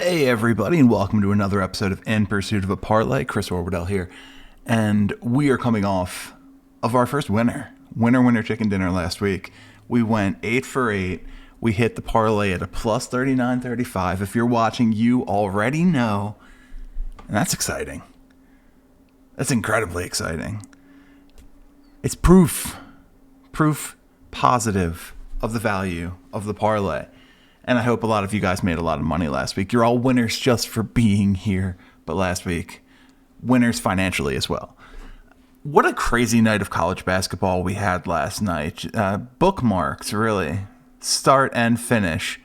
Hey everybody, and welcome to another episode of In Pursuit of a Parlay. Chris Horwedel here, and we are coming off of our first winner chicken dinner last week. We went 8 for 8. We hit the parlay at a plus 39.35. If you're watching, you already know, and that's exciting. That's incredibly exciting. It's proof positive of the value of the parlay. And I hope a lot of you guys made a lot of money last week. You're all winners just for being here. But last week, winners financially as well. What a crazy night of college basketball we had last night. Bookmarks, really. Start and finish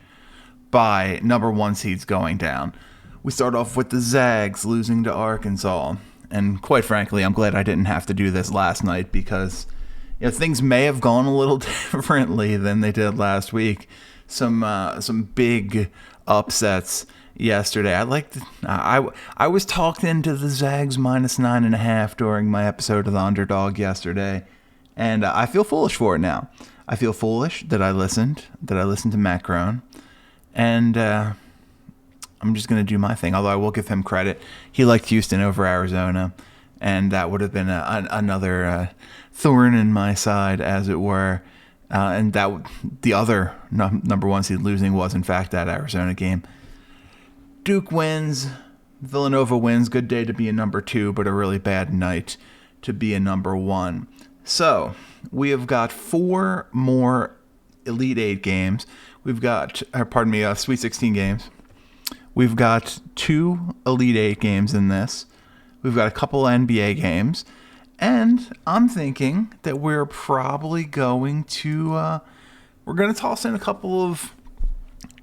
by number one seeds going down. We start off with the Zags losing to Arkansas. And quite frankly, I'm glad I didn't have to do this last night because things may have gone a little differently than they did last week. Some big upsets yesterday. I was talked into the Zags minus 9.5 during my episode of The Underdog yesterday, and I feel foolish for it now. I feel foolish that I listened to Matt Crone, and I'm just gonna do my thing. Although I will give him credit, he liked Houston over Arizona, and that would have been another thorn in my side, as it were. And that the other number one seed losing was, in fact, that Arizona game. Duke wins. Villanova wins. Good day to be a number 2, but a really bad night to be a number 1. So we have got 4 more Elite 8 games. We've got, Sweet 16 games. We've got 2 Elite 8 games in this. We've got a couple NBA games. And I'm thinking that we're probably going to toss in a couple of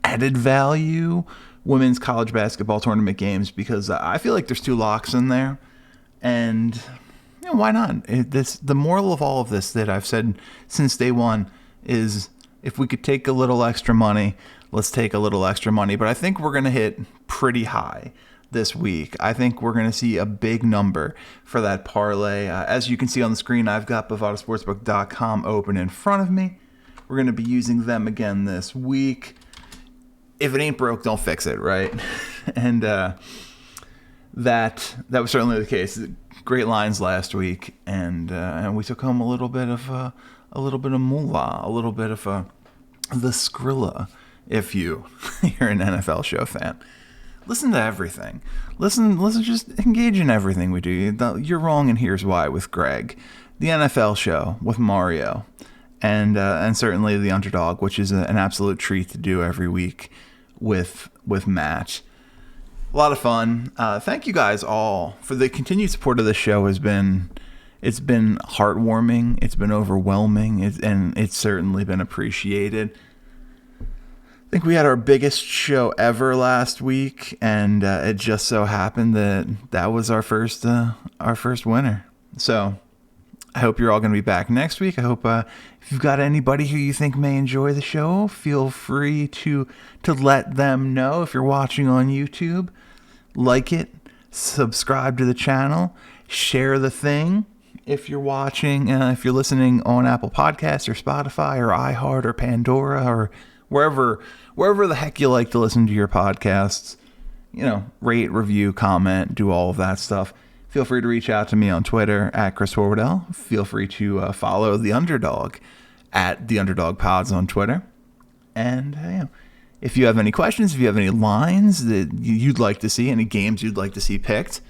added value women's college basketball tournament games because I feel like there's 2 locks in there. And why not? The moral of all of this that I've said since day one is if we could take a little extra money, let's take a little extra money. But I think we're going to hit pretty high this week. I think we're going to see a big number for that parlay. As you can see on the screen, I've got bovadasportsbook.com open in front of me. We're going to be using them again this week. If it ain't broke, don't fix it, right? And that was certainly the case. Great lines last week, and we took home a little bit of moolah, a little bit of the Skrilla, if you're an NFL show fan. Listen to everything. Listen, just engage in everything we do. You're wrong, and here's why with Greg. The NFL show with Mario, and certainly The Underdog, which is an absolute treat to do every week with Matt. A lot of fun. Thank you guys all for the continued support of this show. It's been heartwarming. It's been overwhelming, and it's certainly been appreciated. I think we had our biggest show ever last week, and it just so happened that was our first winner. So I hope you're all going to be back next week. I hope if you've got anybody who you think may enjoy the show, feel free to let them know. If you're watching on YouTube, like it, subscribe to the channel, share the thing. If you're watching, if you're listening on Apple Podcasts or Spotify or iHeart or Pandora or wherever the heck you like to listen to your podcasts, rate, review, comment, do all of that stuff. Feel free to reach out to me on Twitter at Chris Horwedel. Feel free to follow The Underdog at The Underdog Pods on Twitter. And if you have any questions, if you have any lines that you'd like to see, any games you'd like to see picked,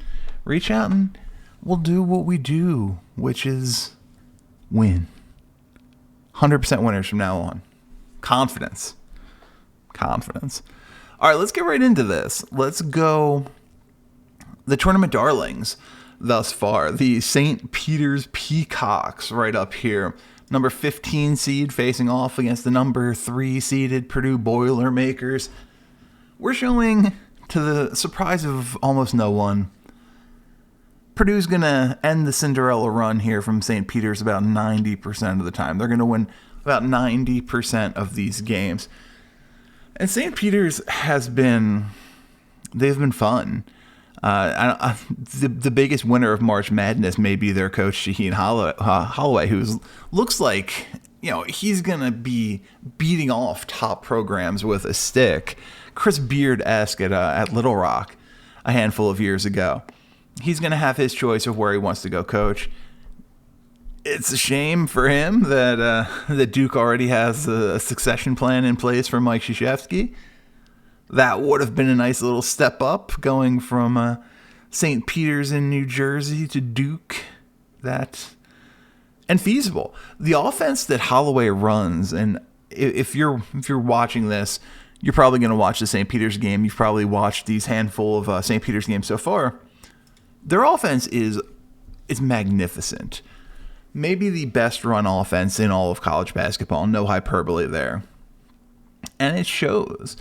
reach out and we'll do what we do, which is win. 100% winners from now on. Confidence. All right, let's get right into this. Let's go. The tournament darlings thus far. The St. Peter's Peacocks right up here. Number 15 seed facing off against the number 3 seeded Purdue Boilermakers. We're showing, to the surprise of almost no one, Purdue's going to end the Cinderella run here from St. Peter's about 90% of the time. They're going to win about 90% of these games. And St. Peter's they've been fun. The biggest winner of March Madness may be their coach, Shaheen Holloway, who looks like he's going to be beating off top programs with a stick. Chris Beard-esque at Little Rock a handful of years ago. He's going to have his choice of where he wants to go coach. It's a shame for him that Duke already has a succession plan in place for Mike Krzyzewski. That would have been a nice little step up going from St. Peter's in New Jersey to Duke. And feasible. The offense that Holloway runs, and if you're watching this, you're probably going to watch the St. Peter's game. You've probably watched these handful of St. Peter's games so far. Their offense is magnificent. Maybe the best run offense in all of college basketball. No hyperbole there. And it shows.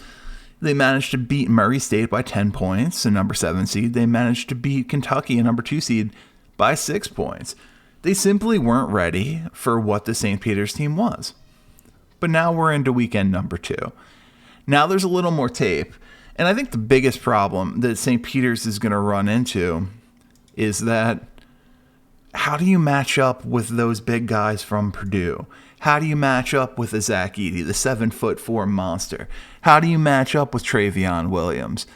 They managed to beat Murray State by 10 points, a number 7 seed. They managed to beat Kentucky, a number 2 seed, by 6 points. They simply weren't ready for what the St. Peter's team was. But now we're into weekend number 2. Now there's a little more tape. And I think the biggest problem that St. Peter's is going to run into is that how do you match up with those big guys from Purdue? How do you match up with a Zach Edey, the 7'4" monster? How do you match up with Travion Williams?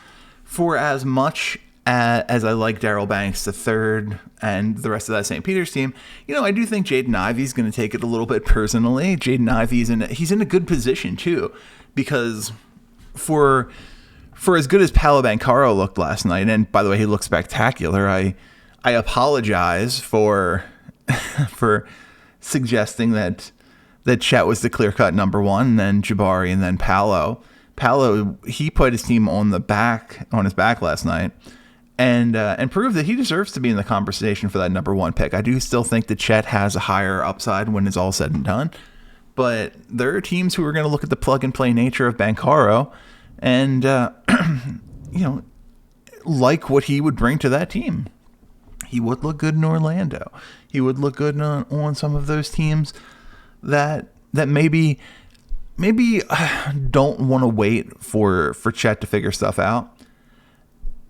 For as much as I like Daryl Banks III and the rest of that St. Peter's team, I do think Jaden Ivey's going to take it a little bit personally. Jaden Ivey's he's in a good position too, because for as good as Paolo Banchero looked last night, and by the way, he looked spectacular. I apologize for suggesting that Chet was the clear-cut number 1, and then Jabari, and then Paolo. Paolo, he put his team on his back last night, and proved that he deserves to be in the conversation for that number 1 pick. I do still think that Chet has a higher upside when it's all said and done, but there are teams who are going to look at the plug-and-play nature of Banchero and like what he would bring to that team. He would look good in Orlando. He would look good on some of those teams that maybe don't want to wait for Chet to figure stuff out.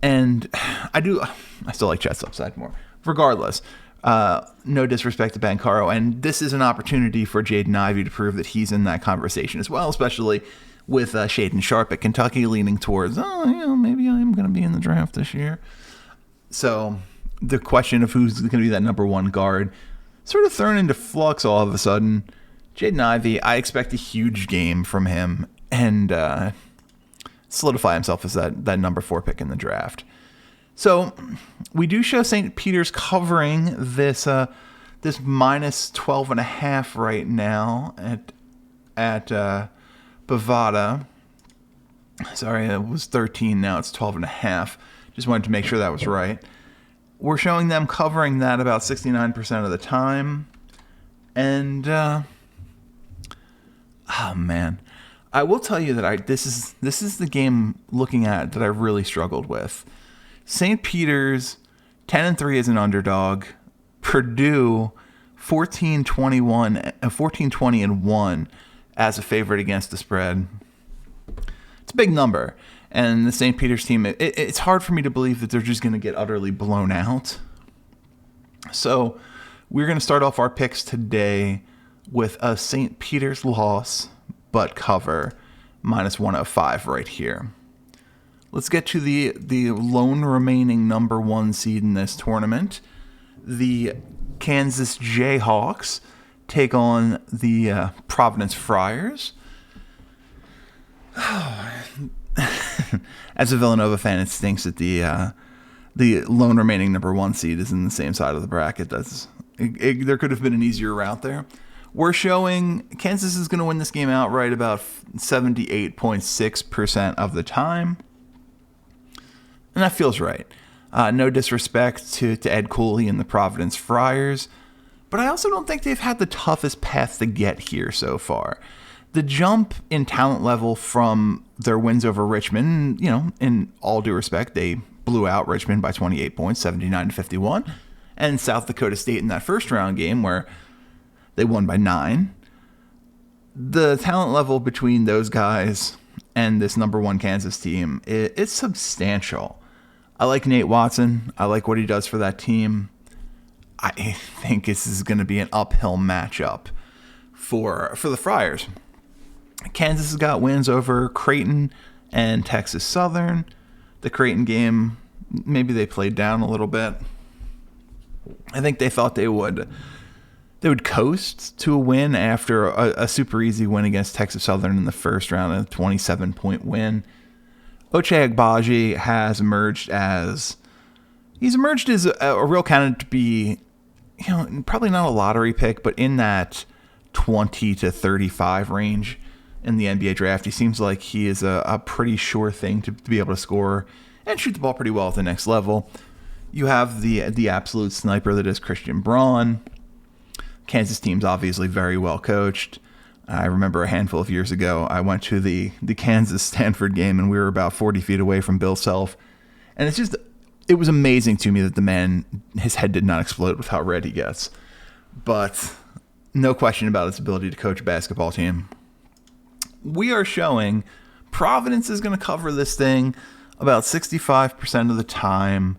And I still like Chet's upside more. Regardless, no disrespect to Banchero, and this is an opportunity for Jaden Ivey to prove that he's in that conversation as well, especially with Shaedon Sharpe at Kentucky leaning towards, maybe I'm going to be in the draft this year. So the question of who's going to be that number 1 guard sort of thrown into flux all of a sudden. Jaden Ivey, I expect a huge game from him and solidify himself as that number 4 pick in the draft. So we do show St. Peter's covering this minus 12.5 right now at Bovada. Sorry, it was 13. Now it's 12.5. Just wanted to make sure that was right. We're showing them covering that about 69% of the time. And, oh man, I will tell you that this is the game looking at that I really struggled with. St. Peter's 10-3 as an underdog. Purdue 14-20-1 as a favorite against the spread. It's a big number. And the St. Peter's team, it's hard for me to believe that they're just going to get utterly blown out. So we're going to start off our picks today with a St. Peter's loss, but cover, minus 105 right here. Let's get to the lone remaining number 1 seed in this tournament. The Kansas Jayhawks take on the Providence Friars. As a Villanova fan, it stinks that the lone remaining number 1 seed is in the same side of the bracket. There could have been an easier route there. We're showing Kansas is going to win this game outright about 78.6% of the time. And that feels right. No disrespect to Ed Cooley and the Providence Friars, but I also don't think they've had the toughest path to get here so far. The jump in talent level from their wins over Richmond, in all due respect, they blew out Richmond by 28 points, 79-51, and South Dakota State in that first round game where they won by 9. The talent level between those guys and this number 1 Kansas team, it's substantial. I like Nate Watson. I like what he does for that team. I think this is going to be an uphill matchup for the Friars. Kansas has got wins over Creighton and Texas Southern. The Creighton game, maybe they played down a little bit. I think they thought they would coast to a win after a super easy win against Texas Southern in the first round, a 27-point win. Ochai Agbaji has emerged as a real candidate to be, probably not a lottery pick, but in that 20 to 35 range in the NBA draft. He seems like he is a pretty sure thing to be able to score and shoot the ball pretty well at the next level. You have the absolute sniper that is Christian Braun. Kansas team's obviously very well coached. I remember a handful of years ago, I went to the Kansas-Stanford game, and we were about 40 feet away from Bill Self. And it was amazing to me that the man, his head did not explode with how red he gets. But no question about his ability to coach a basketball team. We are showing Providence is going to cover this thing about 65% of the time.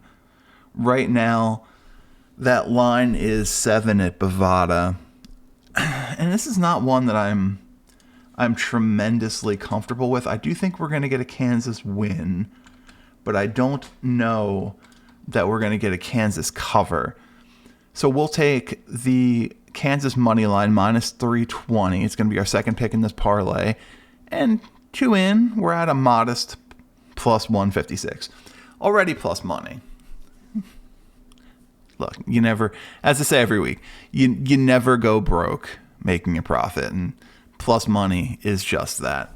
Right now, that line is 7 at Bovada. And this is not one that I'm tremendously comfortable with. I do think we're going to get a Kansas win, but I don't know that we're going to get a Kansas cover. So we'll take the Kansas money line minus 320. It's going to be our second pick in this parlay. And 2 in, we're at a modest plus 156. Already plus money. Look, you never, as I say every week, you never go broke making a profit, and plus money is just that.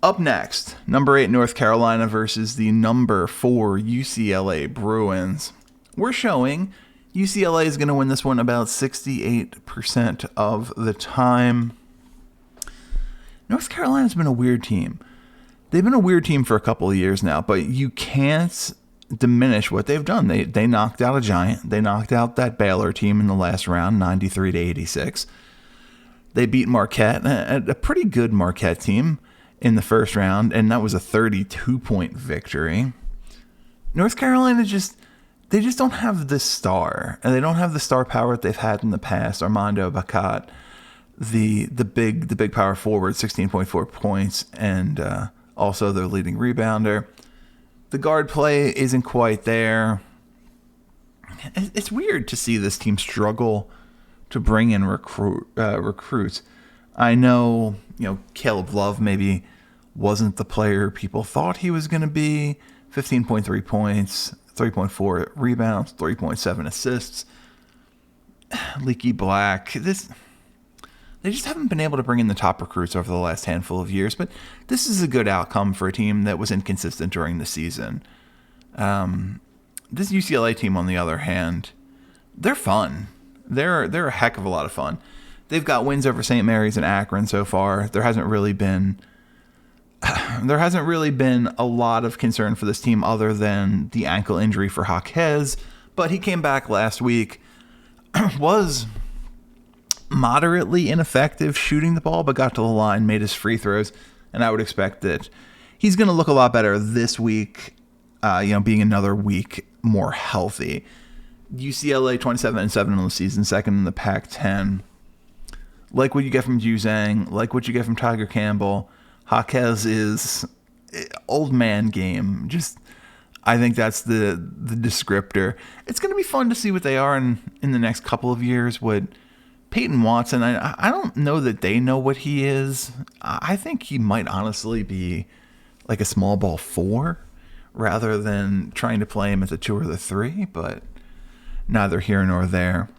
Up next, number 8 North Carolina versus the number 4 UCLA Bruins. We're showing UCLA is going to win this one about 68% of the time. North Carolina's been a weird team. They've been a weird team for a couple of years now, but you can't diminish what they've done. They knocked out a giant. They knocked out that Baylor team in the last round, 93 to 86. They beat Marquette, a pretty good Marquette team, in the first round, and that was a 32-point victory. North Carolina they just don't have the star, and they don't have the star power that they've had in the past. Armando Bacot, the big power forward, 16.4 points, and also their leading rebounder. The guard play isn't quite there. It's weird to see this team struggle to bring in recruits. I know, Caleb Love maybe wasn't the player people thought he was going to be. 15.3 points, 3.4 rebounds, 3.7 assists. Leaky Black. They just haven't been able to bring in the top recruits over the last handful of years, but this is a good outcome for a team that was inconsistent during the season. This UCLA team, on the other hand, they're fun. They're a heck of a lot of fun. They've got wins over St. Mary's and Akron so far. There hasn't really been a lot of concern for this team other than the ankle injury for Jaquez, but he came back last week, was moderately ineffective shooting the ball, but got to the line, made his free throws, and I would expect that he's going to look a lot better this week, being another week more healthy. UCLA 27-7 on the season, second in the Pac-10. Like what you get from Juzang, like what you get from Tiger Campbell. Jaquez is old man game. I think that's the descriptor. It's going to be fun to see what they are in the next couple of years. What Peyton Watson, I don't know that they know what he is. I think he might honestly be like a small ball 4 rather than trying to play him as a 2 or the 3, but neither here nor there.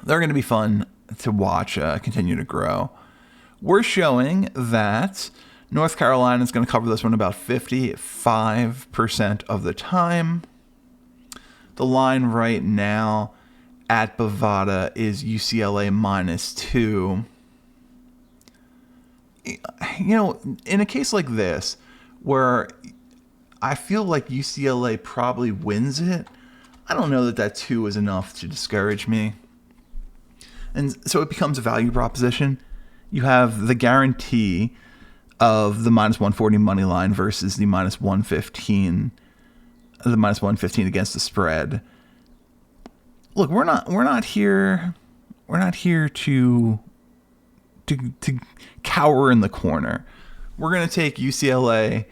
They're going to be fun to watch continue to grow. We're showing that North Carolina is going to cover this one about 55% of the time. The line right now at Bovada is UCLA -2. In a case like this, where I feel like UCLA probably wins it, I don't know that 2 is enough to discourage me. And so it becomes a value proposition. You have the guarantee of the -140 money line versus the -115, against the spread. Look, we're not here to to cower in the corner. We're going to take UCLA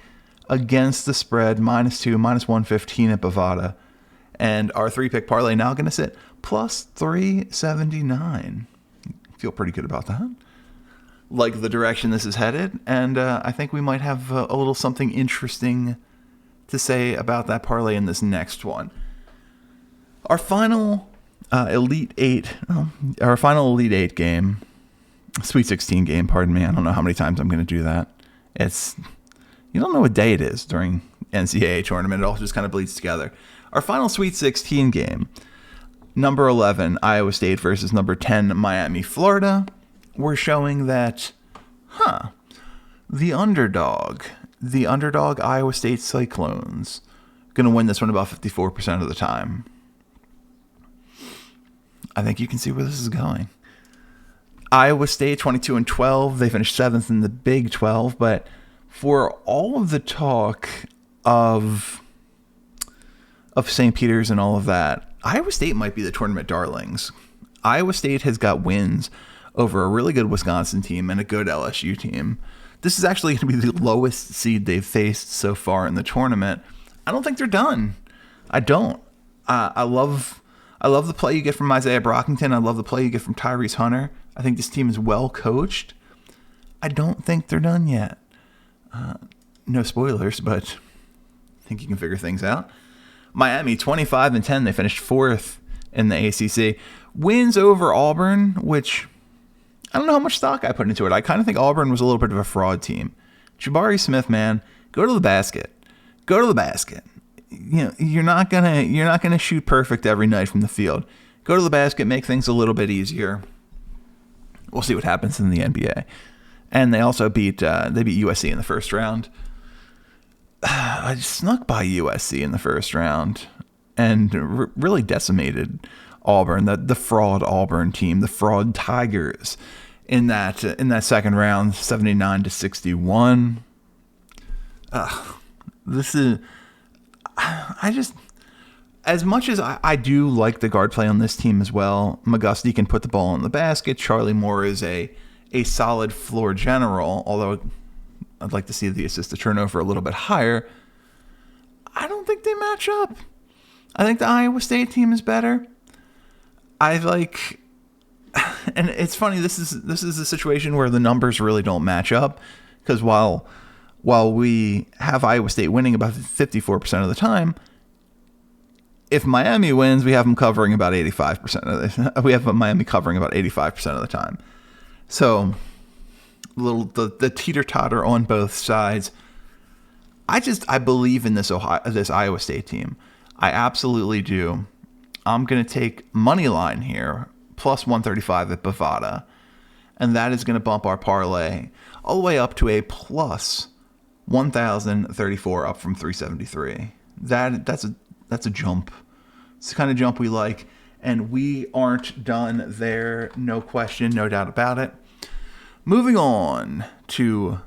against the spread, -2, -115 at Bovada. And our 3-pick parlay now going to sit plus 379. Feel pretty good about that. Like the direction this is headed. And I think we might have a little something interesting to say about that parlay in this next one. Our final Elite Eight game, Sweet 16 game, pardon me. I don't know how many times I'm going to do that. You don't know what day it is during NCAA tournament. It all just kind of bleeds together. Our final Sweet 16 game, number 11, Iowa State versus number 10, Miami, Florida. We're showing that, the underdog Iowa State Cyclones, going to win this one about 54% of the time. I think you can see where this is going. Iowa State 22-12. They finished 7th in the Big 12, but for all of the talk of St. Peter's and all of that, Iowa State might be the tournament darlings. Iowa State has got wins over a really good Wisconsin team and a good LSU team. This is actually going to be the lowest seed they've faced so far in the tournament. I don't think they're done. I don't. I love the play you get from Isaiah Brockington. I love the play you get from Tyrese Hunter. I think this team is well coached. I don't think they're done yet. No spoilers, but I think you can figure things out. Miami 25-10. They finished 4th in the ACC. Wins over Auburn, which I don't know how much stock I put into it. I kind of think Auburn was a little bit of a fraud team. Jabari Smith, man, go to the basket. Go to the basket. You know, you're not gonna shoot perfect every night from the field. Go to the basket, make things a little bit easier. We'll see what happens in the NBA. And they also beat USC in the first round. I snuck by USC in the first round and really decimated Auburn, the fraud Auburn team, the fraud Tigers in that second round, 79-61. This is, as much as I do like the guard play on this team as well. McGusty can put the ball in the basket. Charlie Moore is a solid floor general, although I'd like to see the assist to turnover a little bit higher. I don't think they match up. I think the Iowa State team is better. And it's funny, this is a situation where the numbers really don't match up, because while we have Iowa State winning about 54% of the time, if Miami wins, we have them covering about 85%. We have Miami covering about 85% of the time. So the teeter-totter on both sides. I believe in this Iowa State team. I absolutely do. I'm going to take money line here, plus 135 at Bovada, and that is going to bump our parlay all the way up to a plus 1,034, up from 373. That's a jump. It's the kind of jump we like, and we aren't done there. No question, no doubt about it. Moving on to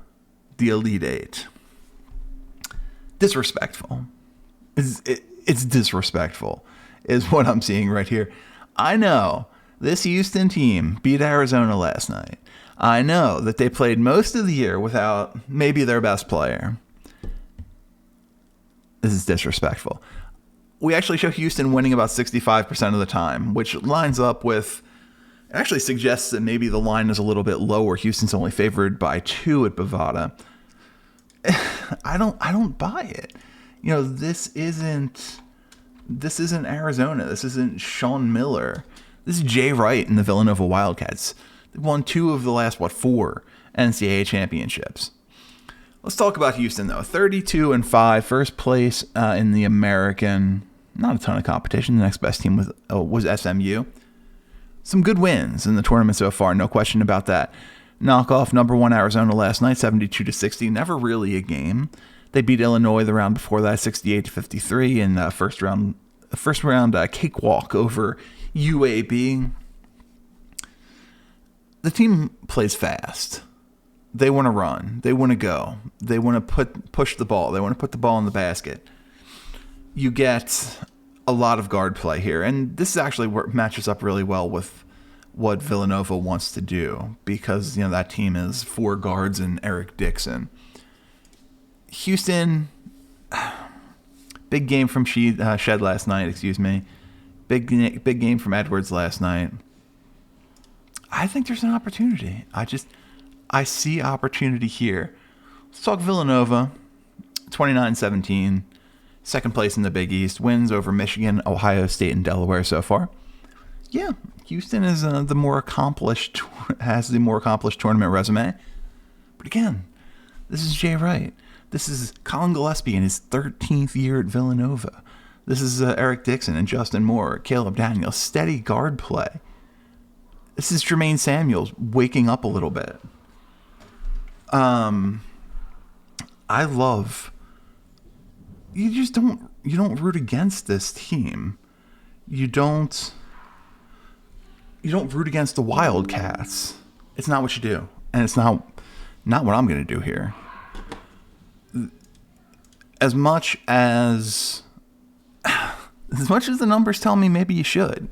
the Elite Eight. Disrespectful. It's disrespectful is what I'm seeing right here. I know this Houston team beat Arizona last night. I know that they played most of the year without maybe their best player. This is disrespectful. We actually show Houston winning about 65% of the time, which lines up with, actually suggests that maybe the line is a little bit lower. Houston's only favored by 2 at Bovada. I don't buy it. You know, this isn't Arizona. This isn't Sean Miller. This is Jay Wright and the Villanova Wildcats. They won 2 of the last, 4 NCAA championships. Let's talk about Houston, though. 32-5, first place in the American. Not a ton of competition. The next best team was SMU. Some good wins in the tournament so far, no question about that. Knock off number 1 Arizona last night, 72-60. Never really a game. They beat Illinois the round before that, 68-53, in first round cakewalk over UAB. The team plays fast. They want to run. They want to go. They want to push the ball. They want to put the ball in the basket. You get a lot of guard play here, and this is actually where it matches up really well with what Villanova wants to do because, that team is 4 guards and Eric Dixon. Houston, big game from Shed last night, excuse me. Big game from Edwards last night. I think there's an opportunity. I see opportunity here. Let's talk Villanova, 29-17. Second place in the Big East. Wins over Michigan, Ohio State, and Delaware so far. Yeah, Houston is has the more accomplished tournament resume. But again, this is Jay Wright. This is Colin Gillespie in his 13th year at Villanova. This is Eric Dixon and Justin Moore, Caleb Daniels. Steady guard play. This is Jermaine Samuels waking up a little bit. I love... You don't root against this team. You don't root against the Wildcats. It's not what you do. And it's not what I'm going to do here. As much as the numbers tell me maybe you should.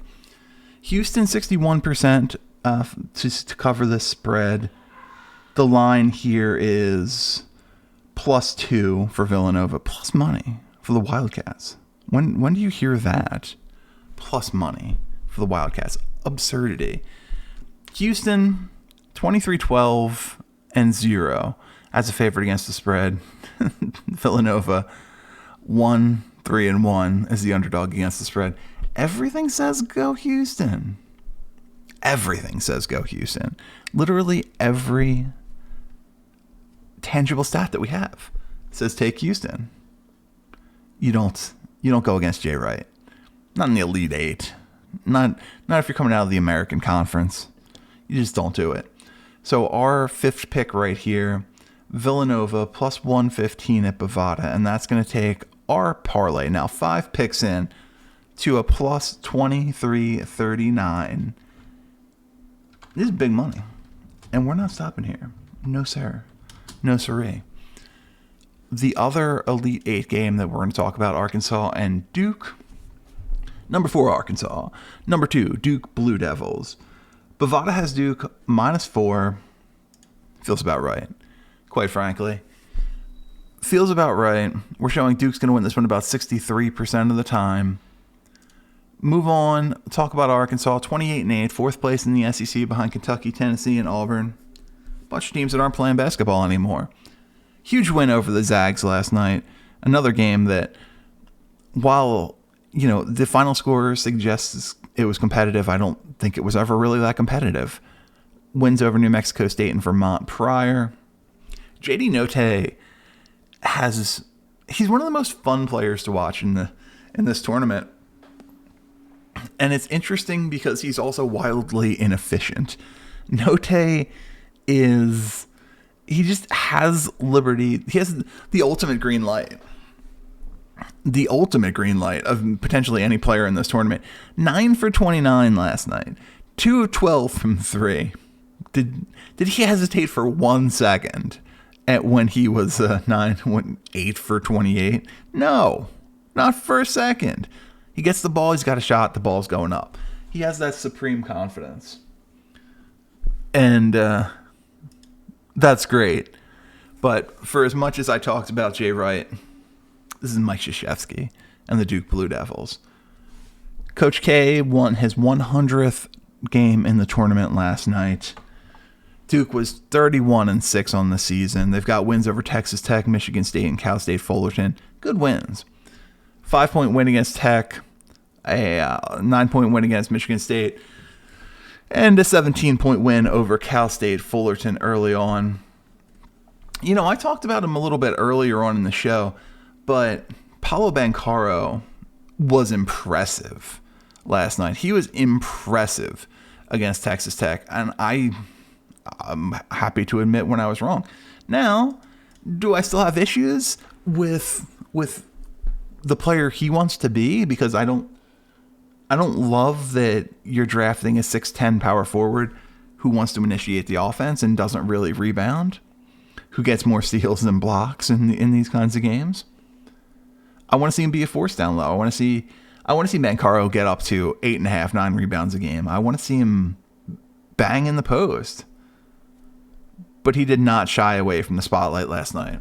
Houston 61% to cover this spread. The line here is +2 for Villanova, plus money for the Wildcats. When do you hear that? Plus money for the Wildcats. Absurdity. Houston 23-12-0 as a favorite against the spread. Villanova 1-3-1 as the underdog against the spread. Everything says go Houston. Everything says go Houston. Literally every tangible stat that we have says take Houston. You don't go against Jay Wright. Not in the Elite Eight. Not if you're coming out of the American Conference. You just don't do it. So our 5th pick right here, Villanova plus 115 at Bovada, and that's going to take our parlay now 5 picks in to a plus 23.39. This is big money, and we're not stopping here. No sir. No siree. The other Elite 8 game that we're going to talk about, Arkansas and Duke. Number 4, Arkansas. Number 2, Duke Blue Devils. Bovada has Duke -4. Feels about right, quite frankly. Feels about right. We're showing Duke's going to win this one about 63% of the time. Move on. Talk about Arkansas. 28-8, 4th place in the SEC behind Kentucky, Tennessee, and Auburn. Bunch of teams that aren't playing basketball anymore. Huge win over the Zags last night. Another game that, while the final score suggests it was competitive, I don't think it was ever really that competitive. Wins over New Mexico State and Vermont prior. JD Notae he's one of the most fun players to watch in this tournament. And it's interesting because he's also wildly inefficient. Notae he just has liberty. He has the ultimate green light. The ultimate green light of potentially any player in this tournament. 9 for 29 last night. 2 of 12 from 3. Did he hesitate for 1 second at when he was 8 for 28? No, not for a second. He gets the ball, he's got a shot, the ball's going up. He has that supreme confidence. And that's great. But for as much as I talked about Jay Wright, this is Mike Krzyzewski and the Duke Blue Devils. Coach K won his 100th game in the tournament last night. Duke was 31-6 on the season. They've got wins over Texas Tech, Michigan State, and Cal State Fullerton. Good wins. 5-point win against Tech, a 9-point win against Michigan State, and a 17-point win over Cal State Fullerton early on. I talked about him a little bit earlier on in the show, but Paolo Banchero was impressive last night. He was impressive against Texas Tech, and I'm happy to admit when I was wrong. Now, do I still have issues with the player he wants to be? Because I don't love that you're drafting a 6'10" power forward who wants to initiate the offense and doesn't really rebound, who gets more steals than blocks in these kinds of games. I want to see him be a force down low. I want to see Banchero get up to 8.5, 9 rebounds a game. I want to see him bang in the post. But he did not shy away from the spotlight last night.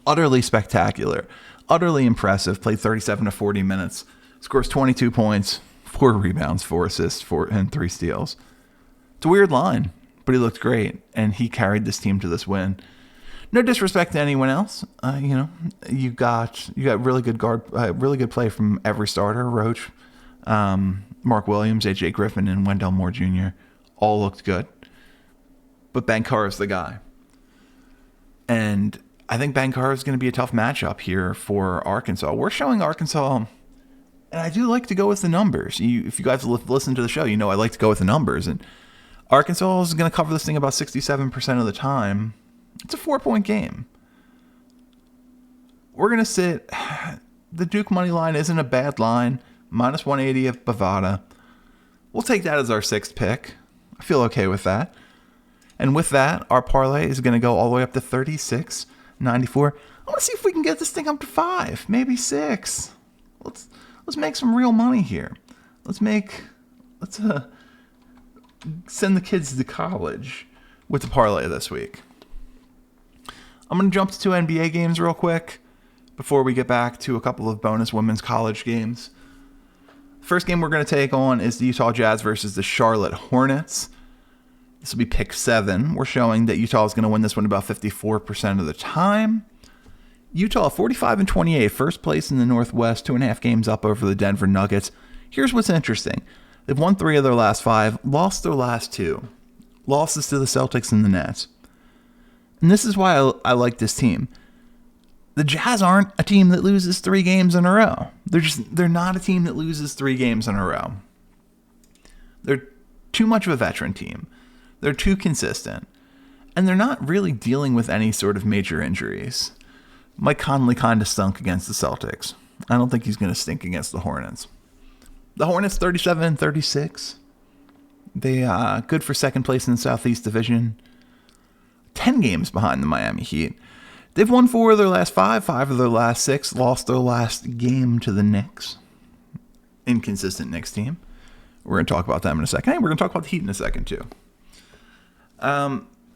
Utterly spectacular. Utterly impressive. Played 37 to 40 minutes. Scores 22 points, 4 rebounds, 4 assists, 3 steals. It's a weird line, but he looked great, and he carried this team to this win. No disrespect to anyone else. You got really good really good play from every starter. Roach, Mark Williams, AJ Griffin, and Wendell Moore Jr. all looked good. But Bankar is the guy. And I think Bankar is going to be a tough matchup here for Arkansas. We're showing Arkansas, and I do like to go with the numbers. If you guys listen to the show, I like to go with the numbers. And Arkansas is going to cover this thing about 67% of the time. It's a 4-point game. We're going to sit. The Duke money line isn't a bad line. Minus 180 at Bovada. We'll take that as our 6th pick. I feel okay with that. And with that, our parlay is going to go all the way up to 36.94. I want to see if we can get this thing up to 5, maybe 6. Let's make some real money here. Let's send the kids to college with the parlay this week. I'm going to jump to 2 NBA games real quick before we get back to a couple of bonus women's college games. First game we're going to take on is the Utah Jazz versus the Charlotte Hornets. This will be pick 7. We're showing that Utah is going to win this one about 54% of the time. Utah 45-28, first place in the Northwest, 2.5 games up over the Denver Nuggets. Here's what's interesting. They've won 3 of their last 5, lost their last 2. Losses to the Celtics and the Nets. And this is why I like this team. The Jazz aren't a team that loses 3 games in a row. They're not a team that loses 3 games in a row. They're too much of a veteran team. They're too consistent. And they're not really dealing with any sort of major injuries. Mike Conley kind of stunk against the Celtics. I don't think he's going to stink against the Hornets. The Hornets 37-36. They good for second place in the Southeast Division. 10 games behind the Miami Heat. They've won 4 of their last 5, 5 of their last 6, lost their last game to the Knicks. Inconsistent Knicks team. We're going to talk about them in a second. Hey, we're going to talk about the Heat in a second too.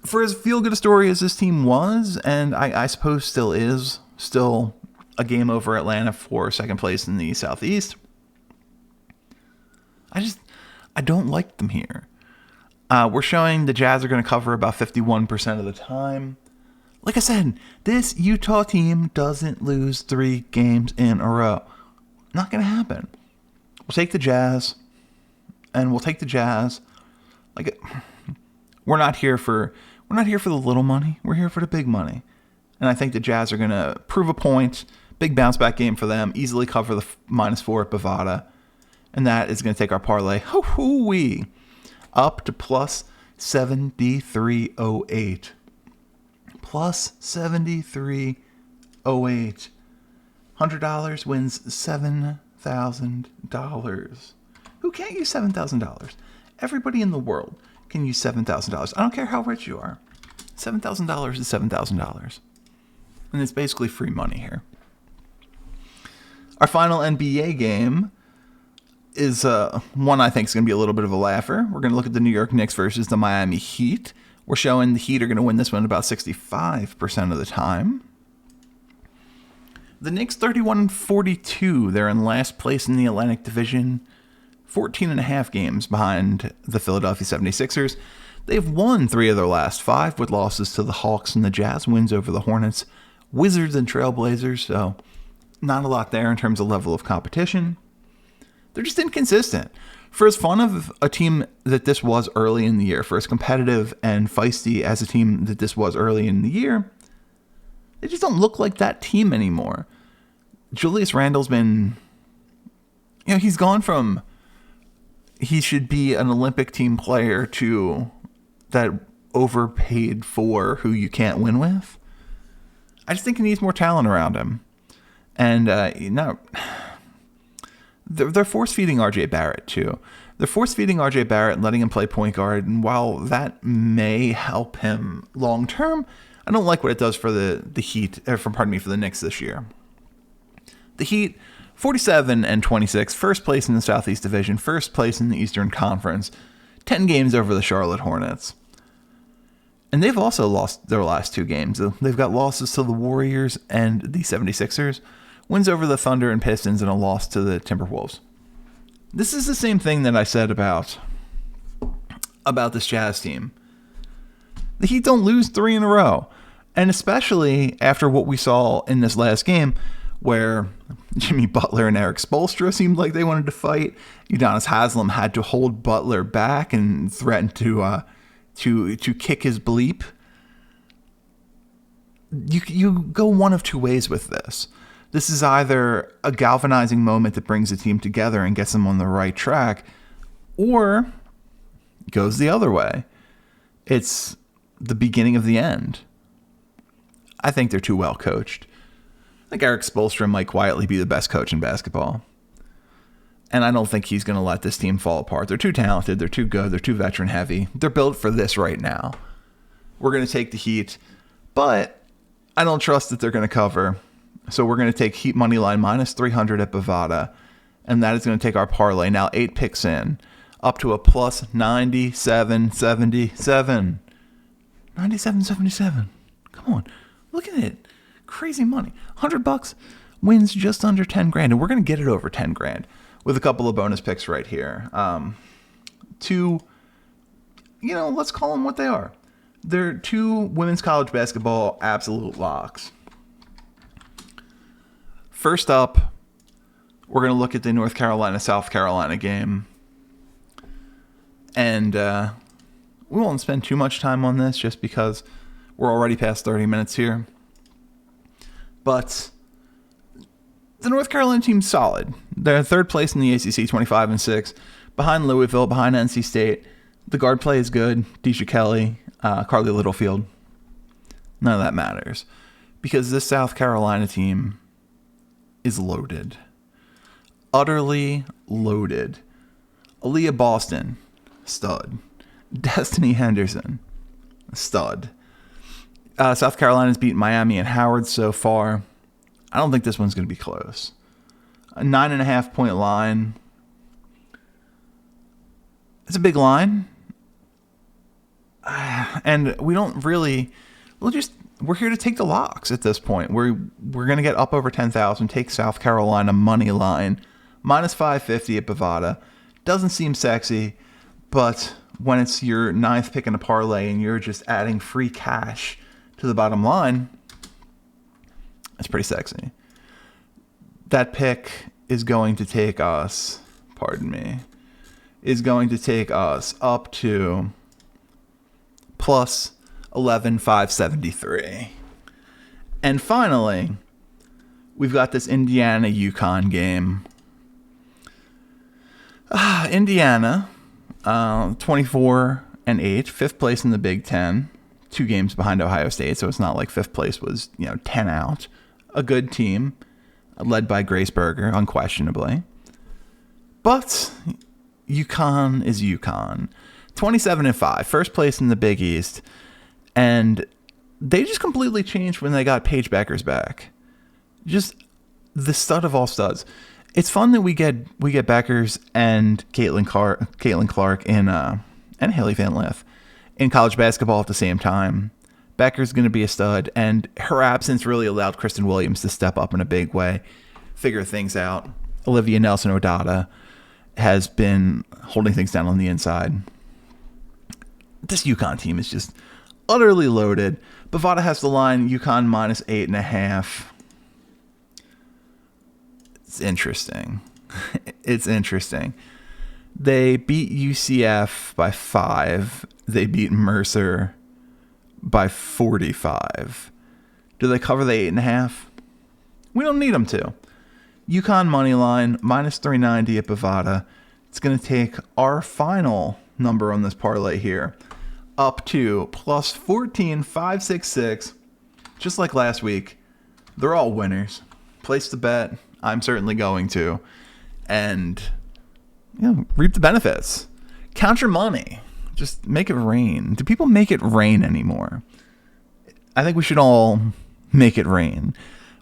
For as feel-good a story as this team was, and I suppose still is, still a game over Atlanta for second place in the Southeast, I don't like them here. We're showing the Jazz are going to cover about 51% of the time. Like I said, this Utah team doesn't lose 3 games in a row. Not going to happen. We'll take the Jazz, and we'll take the Jazz. We're not here for the little money. We're here for the big money. And I think the Jazz are going to prove a point. Big bounce back game for them. Easily cover the -4 at Bovada. And that is going to take our parlay hoo-hoo-wee up to plus 73.08. Plus 73.08. $100 wins $7,000. Who can't use $7,000? Everybody in the world can use $7,000. I don't care how rich you are. $7,000 is $7,000. And it's basically free money here. Our final NBA game is one I think is going to be a little bit of a laugher. We're going to look at the New York Knicks versus the Miami Heat. We're showing the Heat are going to win this one about 65% of the time. The Knicks 31-42. They're in last place in the Atlantic Division. 14.5 games behind the Philadelphia 76ers. They've won 3 of their last 5 with losses to the Hawks and the Jazz, wins over the Hornets, Wizards, and Trailblazers. So not a lot there in terms of level of competition. They're just inconsistent. For as fun of a team that this was early in the year, for as competitive and feisty as a team that this was early in the year, they just don't look like that team anymore. Julius Randle's been, he's gone from he should be an Olympic team player to that overpaid for who you can't win with. I just think he needs more talent around him. And, they're force-feeding RJ Barrett, too. They're force-feeding RJ Barrett and letting him play point guard. And while that may help him long-term, I don't like what it does for the Heat, for the Knicks this year. The Heat, 47-26, first place in the Southeast Division, first place in the Eastern Conference. 10 games over the Charlotte Hornets. And they've also lost their last 2 games. They've got losses to the Warriors and the 76ers, wins over the Thunder and Pistons, and a loss to the Timberwolves. This is the same thing that I said about this Jazz team. The Heat don't lose 3 in a row. And especially after what we saw in this last game, where Jimmy Butler and Eric Spoelstra seemed like they wanted to fight. Udonis Haslem had to hold Butler back and threatened to kick his bleep. You go one of 2 ways with this. This is either a galvanizing moment that brings the team together and gets them on the right track, or goes the other way. It's the beginning of the end. I think they're too well coached. I think Eric Spoelstra might quietly be the best coach in basketball. And I don't think he's going to let this team fall apart. They're too talented. They're too good. They're too veteran heavy. They're built for this right now. We're going to take the Heat, but I don't trust that they're going to cover. So we're going to take Heat money line minus 300 at Bovada. And that is going to take our parlay, now 8 picks in, up to a plus 97.77. 97.77. Come on. Look at it. Crazy money. $100 wins just under 10 grand. And we're going to get it over 10 grand with a couple of bonus picks right here. Let's call them what they are. They're 2 women's college basketball absolute locks. First up, we're going to look at the North Carolina-South Carolina game. And we won't spend too much time on this just because we're already past 30 minutes here. But the North Carolina team's solid. They're 3rd place in the ACC, 25-6, behind Louisville, behind NC State. The guard play is good. Deisha Kelly, Carly Littlefield. None of that matters because this South Carolina team is loaded. Utterly loaded. Aaliyah Boston, stud. Destiny Henderson, stud. South Carolina's beat Miami and Howard so far. I don't think this one's going to be close. A 9.5 point line. It's a big line. And we don't really, we're here to take the locks at this point. We're going to get up over 10,000, take South Carolina money line, minus 550 at Bovada. Doesn't seem sexy, but when it's your 9th pick in a parlay and you're just adding free cash to the bottom line, it's pretty sexy. That pick is going to take us, up to plus 11,573. And finally, we've got this Indiana-UConn game. Indiana, 24-8, 5th place in the Big Ten. 2 games behind Ohio State, so it's not like 5th place was, 10 out. A good team, led by Grace Berger, unquestionably. But UConn is UConn. 27-5, 1st place in the Big East. And they just completely changed when they got Paige Beckers back. Just the stud of all studs. It's fun that we get Beckers and Caitlin Clark and Haley Van Lith in college basketball at the same time. Becker's going to be a stud, and her absence really allowed Kristen Williams to step up in a big way, figure things out. Olivia Nelson-Odata has been holding things down on the inside. This UConn team is just utterly loaded. Bovada has the line UConn minus 8.5. It's interesting. It's interesting. They beat UCF by 5. They beat Mercer by 45. Do they cover the 8.5? We don't need them to. UConn money line minus 390 at Bovada. It's going to take our final number on this parlay here up to plus 14,566. Just like last week, they're all winners. Place the bet. I'm certainly going to. And reap the benefits. Count your money. Just make it rain. Do people make it rain anymore? I think we should all make it rain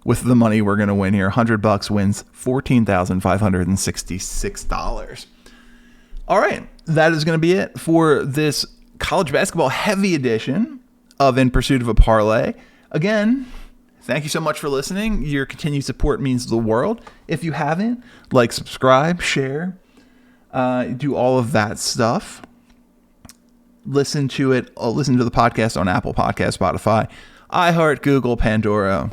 with the money we're going to win here. $100 wins $14,566. All right. That is going to be it for this college basketball heavy edition of In Pursuit of a Parlay. Again, thank you so much for listening. Your continued support means the world. If you haven't, like, subscribe, share, do all of that stuff. Listen to the podcast on Apple Podcasts, Spotify, iHeart, Google, Pandora,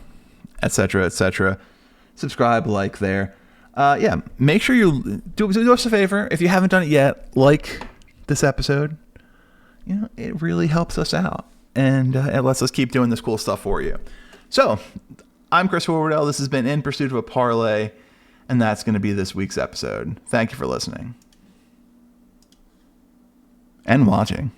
etc., etc. Subscribe, like there. Make sure you do us a favor. If you haven't done it yet, like this episode. It really helps us out, and it lets us keep doing this cool stuff for you. So, I'm Chris Horwedel. This has been In Pursuit of a Parlay, and that's going to be this week's episode. Thank you for listening and watching.